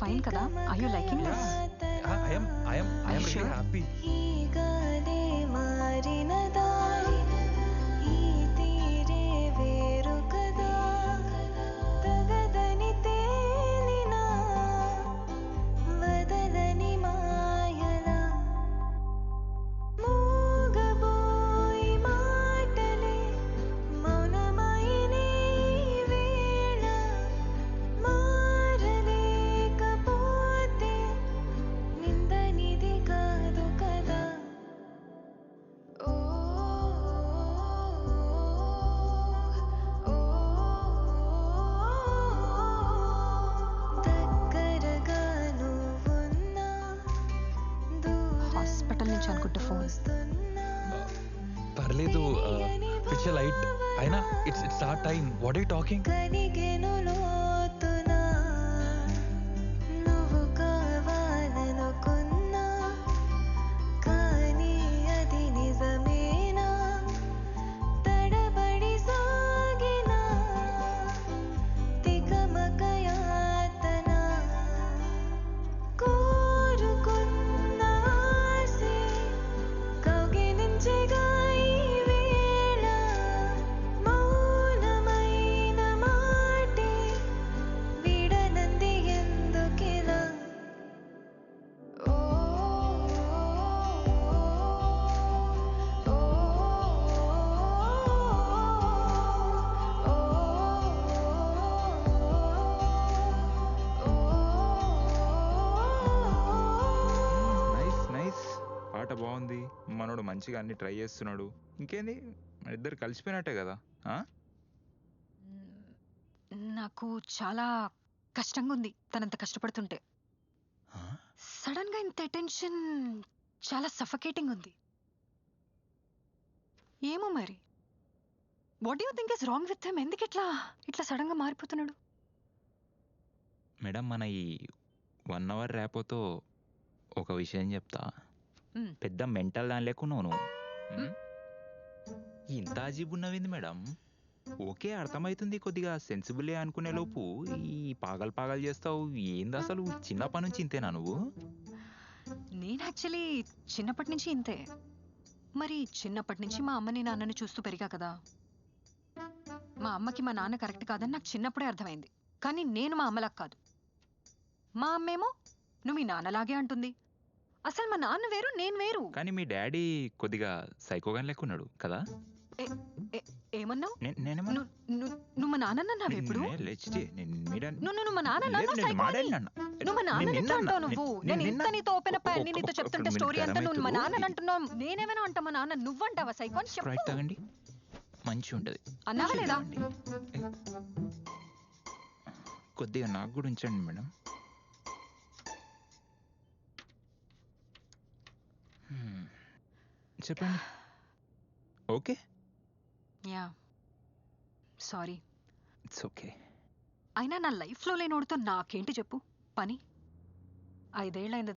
Fine కదా? Are you liking this? I am really happy. Hospital నుంచి అనుకుంటా phone. పర్లేదు, పిచ్చ లైట్ అయినా it's a time. What are you talking? పాట బాగుంది, మనోడు మంచిగా అన్ని ట్రై చేస్తున్నాడు. ఇంకేంది, మన ఇద్దరు కలిసిపోయినట్టే కదా. నాకు చాలా కష్టంగా ఉంది తనంత కష్టపడుతుంటే. సడన్ గా ఇంత అటెన్షన్ చాలా సఫకేటింగ్ ఉంది. ఏమో మరి, what do you think is wrong with him? ఎందుకు ఇట్లా సడన్ గా మారిపోతున్నాడు? మేడం, మన ఈ 1 hour ర్యాపోతో ఒక విషయం చెప్తా. పెద్ద మెంటల్ దాని లేకున్నావు నువ్వు. ఇంత అజీబ్ ఉన్నవింది మేడం. ఓకే, అర్థమవుతుంది, కొద్దిగా సెన్సిబులే అనుకునే లోపు ఈ పాగల్ చేస్తావు. ఏంది అసలు, చిన్నప్పటి నుంచి ఇంతేనా నువ్వు? నేను యాక్చువల్లీ చిన్నప్పటి నుంచి ఇంతే. మరి చిన్నప్పటి నుంచి మా అమ్మని నాన్నని చూస్తూ పెరిగా కదా. మా అమ్మకి మా నాన్న కరెక్ట్ కాదని నాకు చిన్నప్పుడే అర్థమైంది. కానీ నేను మా అమ్మలాగా కాదు. మా అమ్మేమో నువ్వు మీ నాన్నలాగే అంటుంది. అసలు మా నాన్న వేరు, నేను వేరు. కానీ మీ డాడీ కొద్దిగా సైకోగాన్ లెక్కున్నాడు కదా. ఏమన్నావు? నువ్వు మా నాన్న ఎప్పుడు? నువ్వు మా నాన్న నువ్వు. నేను ఇంత నీతో ఓపెన్ అప్ అయ్యి నీతో చెప్తుంటే స్టోరీ అంతా నువ్వు మా నాన్న అంటున్నావు. నేనేమైనా అంటా మా నాన్న నువ్వంటావా సైకో అని చెప్పు. తాగండి, మంచి ఉంటది. అన్నావా లేదా? కొద్దిగా నాకు కూడా ఉంచండి మేడం. చెప్పండి. Okay, yeah sorry. It's okay. అయినా నా లైఫ్లో లేనోడితో నాకేంటి చెప్పు పని? 5 ఏళ్ళైంది